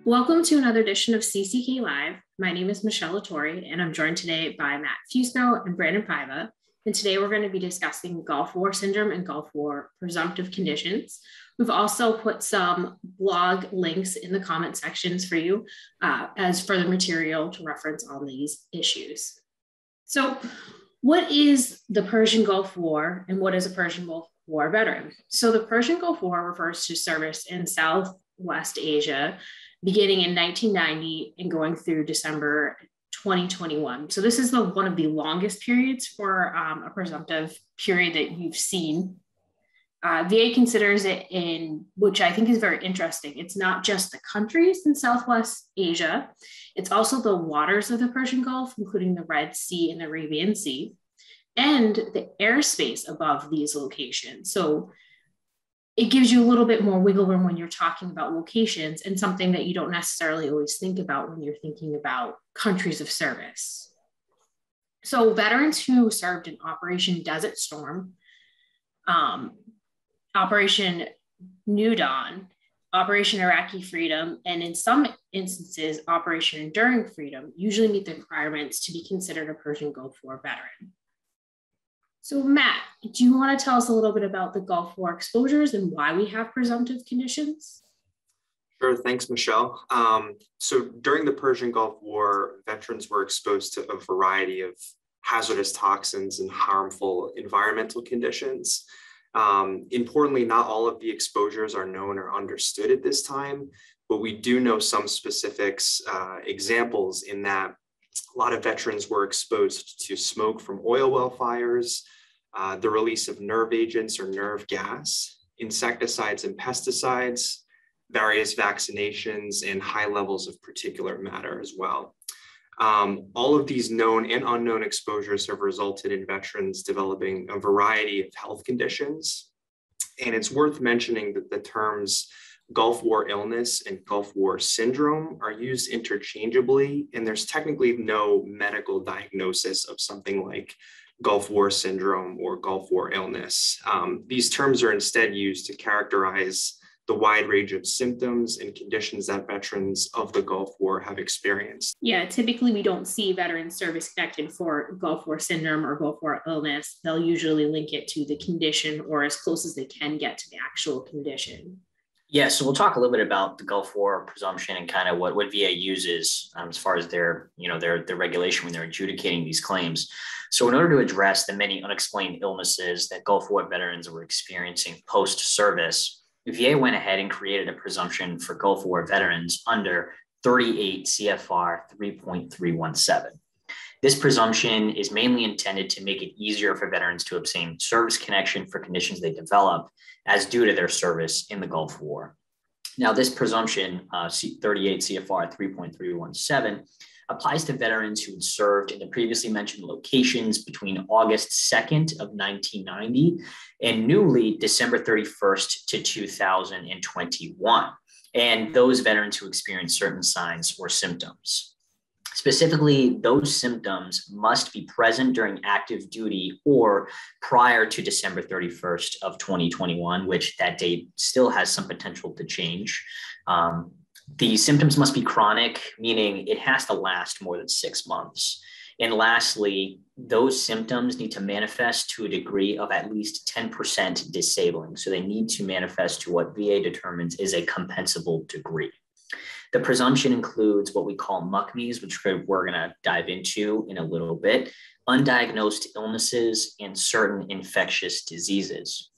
Welcome to another edition of CCK Live. My name is Michelle Latore, and I'm joined today by Matt Fusco and Brandon Paiva. And today we're going to be discussing Gulf War syndrome and Gulf War presumptive conditions. We've also put some blog links in the comment sections for you as further material to reference on these issues. So, what is the Persian Gulf War and what is a Persian Gulf War veteran? So, the Persian Gulf War refers to service in Southwest Asia beginning in 1990 and going through December 2021. So this is one of the longest periods for a presumptive period that you've seen. VA considers it in, which I think is very interesting. It's not just the countries in Southwest Asia. It's also the waters of the Persian Gulf, including the Red Sea and the Arabian Sea, and the airspace above these locations. So it gives you a little bit more wiggle room when you're talking about locations and something that you don't necessarily always think about when you're thinking about countries of service. So veterans who served in Operation Desert Storm, Operation New Dawn, Operation Iraqi Freedom, and in some instances, Operation Enduring Freedom usually meet the requirements to be considered a Persian Gulf War veteran. So Matt, do you want to tell us a little bit about the Gulf War exposures and why we have presumptive conditions? Sure, thanks, Michelle. So during the Persian Gulf War, veterans were exposed to a variety of hazardous toxins and harmful environmental conditions. Importantly, not all of the exposures are known or understood at this time, but we do know some specifics, examples in that a lot of veterans were exposed to smoke from oil well fires, the release of nerve agents or nerve gas, insecticides and pesticides, various vaccinations, and high levels of particulate matter as well. All of these known and unknown exposures have resulted in veterans developing a variety of health conditions. And it's worth mentioning that the terms Gulf War illness and Gulf War syndrome are used interchangeably, and there's technically no medical diagnosis of something like Gulf War syndrome or Gulf War illness. These terms are instead used to characterize the wide range of symptoms and conditions that veterans of the Gulf War have experienced. Yeah, typically we don't see veterans service connected for Gulf War syndrome or Gulf War illness. They'll usually link it to the condition or as close as they can get to the actual condition. Yeah, so we'll talk a little bit about the Gulf War presumption and kind of what VA uses as far as their regulation when they're adjudicating these claims. So in order to address the many unexplained illnesses that Gulf War veterans were experiencing post-service, VA went ahead and created a presumption for Gulf War veterans under 38 CFR 3.317. This presumption is mainly intended to make it easier for veterans to obtain service connection for conditions they develop as due to their service in the Gulf War. Now, this presumption, 38 CFR 3.317, applies to veterans who had served in the previously mentioned locations between August 2nd of 1990 and newly December 31st to 2021, and those veterans who experienced certain signs or symptoms. Specifically, those symptoms must be present during active duty or prior to December 31st of 2021, which that date still has some potential to change. The symptoms must be chronic, meaning it has to last more than 6 months. And lastly, those symptoms need to manifest to a degree of at least 10% disabling. So they need to manifest to what VA determines is a compensable degree. The presumption includes what we call MUCMIs, which we're going to dive into in a little bit, undiagnosed illnesses, and certain infectious diseases.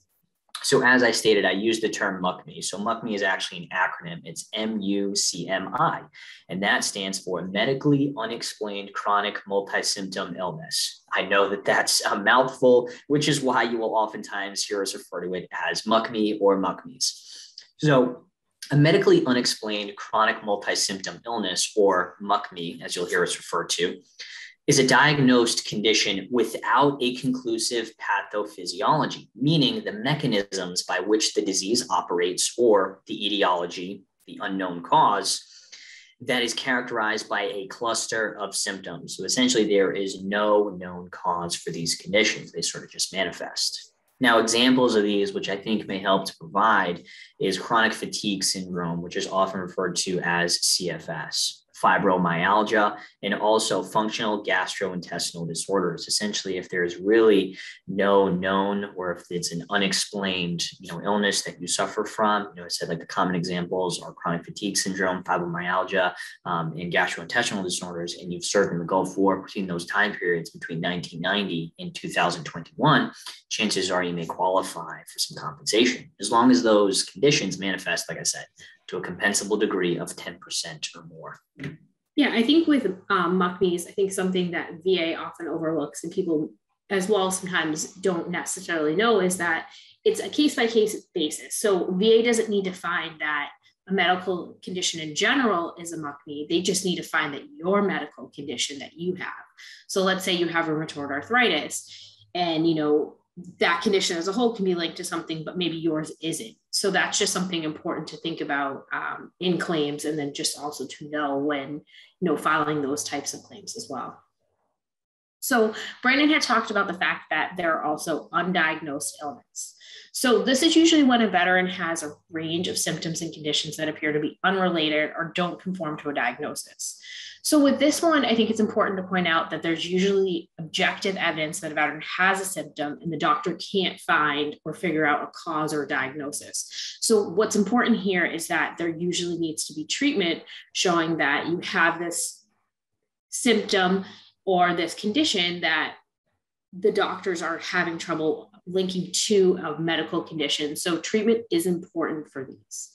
So as I stated, I use the term MUCMI. So MUCMI is actually an acronym. It's MUCMI, and that stands for Medically Unexplained Chronic Multisymptom Illness. I know that that's a mouthful, which is why you will oftentimes hear us refer to it as MUCMI or MUCMIs. So a medically unexplained chronic multisymptom illness, or MUCMI, as you'll hear us refer to, is a diagnosed condition without a conclusive pathophysiology, meaning the mechanisms by which the disease operates or the etiology, the unknown cause, that is characterized by a cluster of symptoms. So essentially, there is no known cause for these conditions. They sort of just manifest. Now, examples of these, which I think may help to provide, is chronic fatigue syndrome, which is often referred to as CFS, fibromyalgia, and also functional gastrointestinal disorders. Essentially, if there's really no known, or if it's an unexplained, illness that you suffer from, I said like the common examples are chronic fatigue syndrome, fibromyalgia, and gastrointestinal disorders, and you've served in the Gulf War between those time periods between 1990 and 2021, chances are you may qualify for some compensation, as long as those conditions manifest, like I said, to a compensable degree of 10% or more. Yeah, I think with MUCMIs, I think something that VA often overlooks and people as well sometimes don't necessarily know is that it's a case-by-case basis. So VA doesn't need to find that a medical condition in general is a MUCMI. They just need to find that your medical condition that you have. So let's say you have rheumatoid arthritis and, that condition as a whole can be linked to something, but maybe yours isn't. So that's just something important to think about in claims, and then just also to know when, filing those types of claims as well. So Brandon had talked about the fact that there are also undiagnosed illness. So this is usually when a veteran has a range of symptoms and conditions that appear to be unrelated or don't conform to a diagnosis. So with this one, I think it's important to point out that there's usually objective evidence that a veteran has a symptom and the doctor can't find or figure out a cause or a diagnosis. So what's important here is that there usually needs to be treatment showing that you have this symptom or this condition that the doctors are having trouble linking to a medical condition. So treatment is important for these.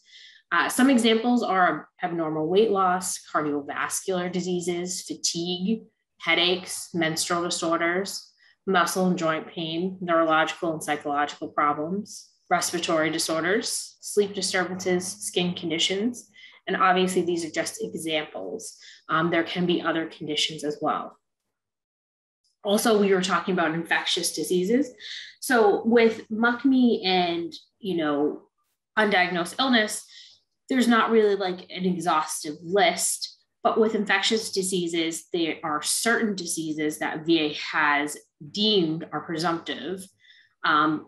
Some examples are abnormal weight loss, cardiovascular diseases, fatigue, headaches, menstrual disorders, muscle and joint pain, neurological and psychological problems, respiratory disorders, sleep disturbances, skin conditions. And obviously these are just examples. There can be other conditions as well. Also, we were talking about infectious diseases. So with MUCMI and, undiagnosed illness, there's not really like an exhaustive list, but with infectious diseases, there are certain diseases that VA has deemed are presumptive. And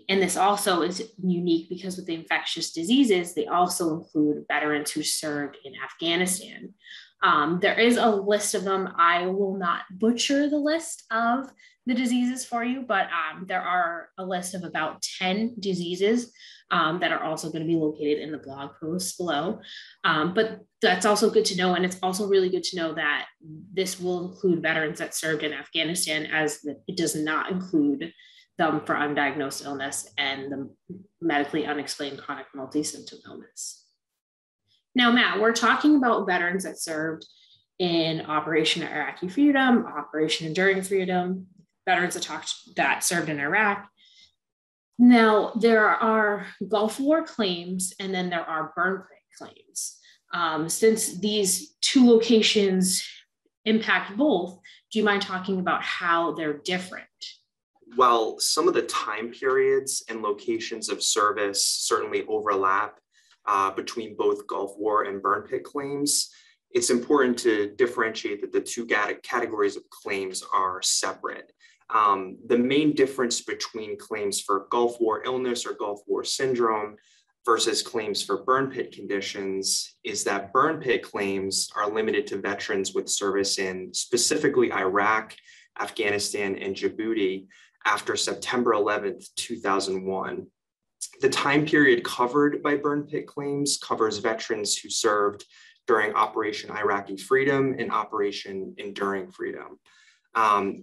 this also is unique because with the infectious diseases, they also include veterans who served in Afghanistan. There is a list of them. I will not butcher the list of the diseases for you, but there are a list of about 10 diseases that are also going to be located in the blog post below. But that's also good to know. And it's also really good to know that this will include veterans that served in Afghanistan, as it does not include them for undiagnosed illness and the medically unexplained chronic multisymptom illness. Now, Matt, we're talking about veterans that served in Operation Iraqi Freedom, Operation Enduring Freedom, veterans that served in Iraq. Now, there are Gulf War claims, and then there are burn pit claims. Since these two locations impact both, do you mind talking about how they're different? Well, some of the time periods and locations of service certainly overlap between both Gulf War and burn pit claims. It's important to differentiate that the two categories of claims are separate. The main difference between claims for Gulf War illness or Gulf War syndrome versus claims for burn pit conditions is that burn pit claims are limited to veterans with service in specifically Iraq, Afghanistan, and Djibouti after September 11th, 2001. The time period covered by burn pit claims covers veterans who served during Operation Iraqi Freedom and Operation Enduring Freedom.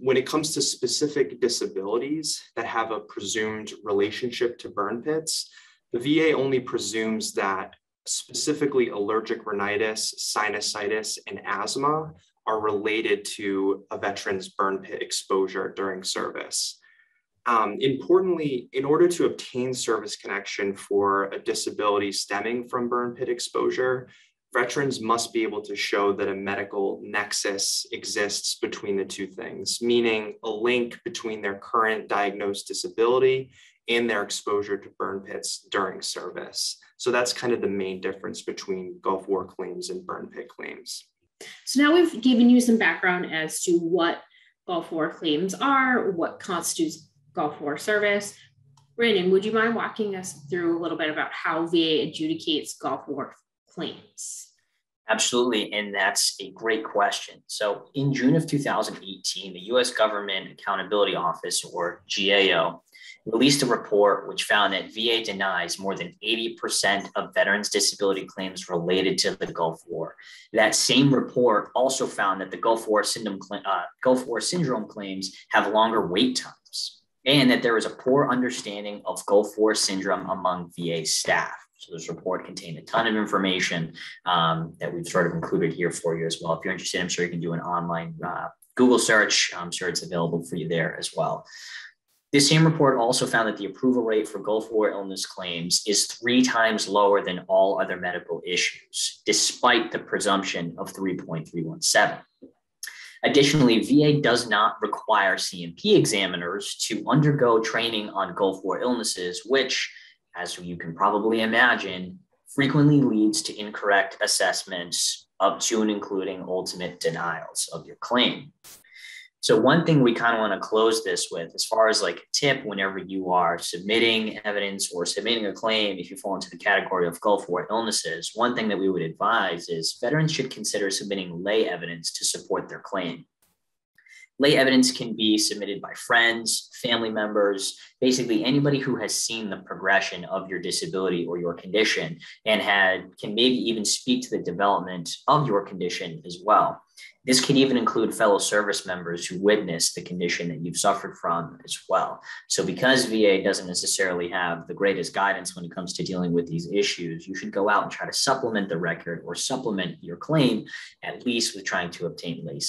When it comes to specific disabilities that have a presumed relationship to burn pits, the VA only presumes that specifically allergic rhinitis, sinusitis, and asthma are related to a veteran's burn pit exposure during service. Importantly, in order to obtain service connection for a disability stemming from burn pit exposure, veterans must be able to show that a medical nexus exists between the two things, meaning a link between their current diagnosed disability and their exposure to burn pits during service. So that's kind of the main difference between Gulf War claims and burn pit claims. So now we've given you some background as to what Gulf War claims are, what constitutes Gulf War service, Brandon, would you mind walking us through a little bit about how VA adjudicates Gulf War claims? Absolutely, and that's a great question. So in June of 2018, the U.S. Government Accountability Office, or GAO, released a report which found that VA denies more than 80% of veterans' disability claims related to the Gulf War. That same report also found that the Gulf War syndrome claims have longer wait times, and that there is a poor understanding of Gulf War syndrome among VA staff. So this report contained a ton of information that we've sort of included here for you as well. If you're interested, I'm sure you can do an online Google search. I'm sure it's available for you there as well. This same report also found that the approval rate for Gulf War illness claims is 3 times lower than all other medical issues, despite the presumption of 3.317. Additionally, VA does not require C&P examiners to undergo training on Gulf War illnesses, which, as you can probably imagine, frequently leads to incorrect assessments up to and including ultimate denials of your claim. So one thing we kind of want to close this with, as far as like a tip whenever you are submitting evidence or submitting a claim, if you fall into the category of Gulf War illnesses, one thing that we would advise is veterans should consider submitting lay evidence to support their claim. Lay evidence can be submitted by friends, family members, basically anybody who has seen the progression of your disability or your condition and can maybe even speak to the development of your condition as well. This can even include fellow service members who witness the condition that you've suffered from as well. So because VA doesn't necessarily have the greatest guidance when it comes to dealing with these issues, you should go out and try to supplement the record or supplement your claim, at least with trying to obtain lay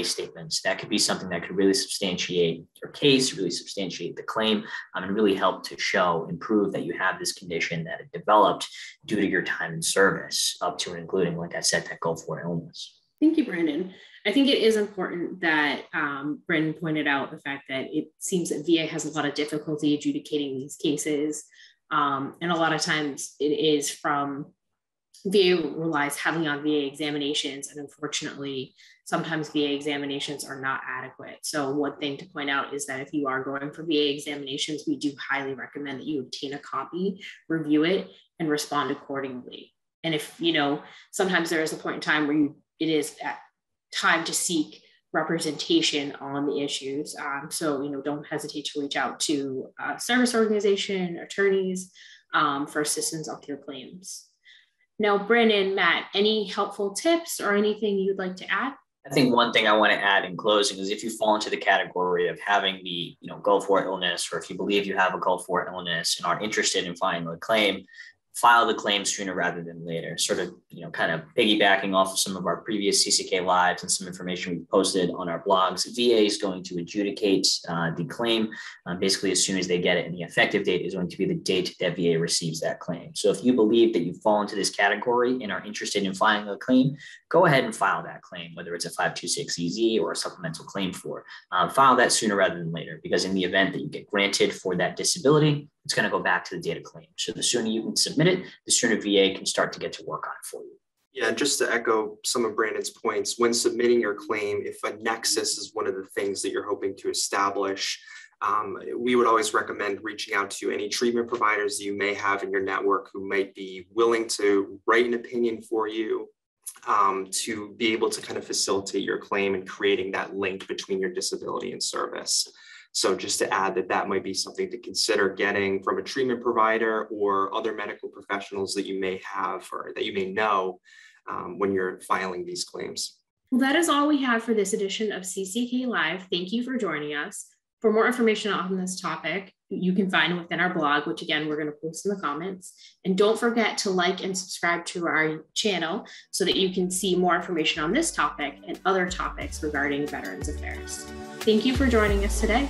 statements. That could be something that could really substantiate your case, really substantiate the claim, and really help to show and prove that you have this condition that it developed due to your time in service, up to and including, like I said, that Gulf War illness. Thank you, Brandon. I think it is important that Brandon pointed out the fact that it seems that VA has a lot of difficulty adjudicating these cases. And a lot of times it is from VA relies heavily on VA examinations. And unfortunately, sometimes VA examinations are not adequate. So one thing to point out is that if you are going for VA examinations, we do highly recommend that you obtain a copy, review it, and respond accordingly. And if, sometimes there is a point in time where it is time to seek representation on the issues. So, don't hesitate to reach out to a service organization, attorneys for assistance with your claims. Now, Brandon, Matt, any helpful tips or anything you'd like to add? I think one thing I want to add in closing is if you fall into the category of having the Gulf War illness, or if you believe you have a Gulf War illness and are interested in filing a claim, file the claim sooner rather than later. Sort of, kind of piggybacking off of some of our previous CCK lives and some information we posted on our blogs. VA is going to adjudicate the claim basically as soon as they get it, and the effective date is going to be the date that VA receives that claim. So if you believe that you fall into this category and are interested in filing a claim, go ahead and file that claim, whether it's a 526EZ or a supplemental claim for. File that sooner rather than later, because in the event that you get granted for that disability, it's going to go back to the date of claim. So the sooner you can submit it, the sooner VA can start to get to work on it for you. Yeah, just to echo some of Brandon's points, when submitting your claim, if a nexus is one of the things that you're hoping to establish, we would always recommend reaching out to any treatment providers you may have in your network who might be willing to write an opinion for you, to be able to kind of facilitate your claim and creating that link between your disability and service. So just to add that might be something to consider getting from a treatment provider or other medical professionals that you may have or that you may know when you're filing these claims. Well, that is all we have for this edition of CCK Live. Thank you for joining us. For more information on this topic, you can find within our blog, which again, we're going to post in the comments. And don't forget to like and subscribe to our channel so that you can see more information on this topic and other topics regarding Veterans Affairs. Thank you for joining us today.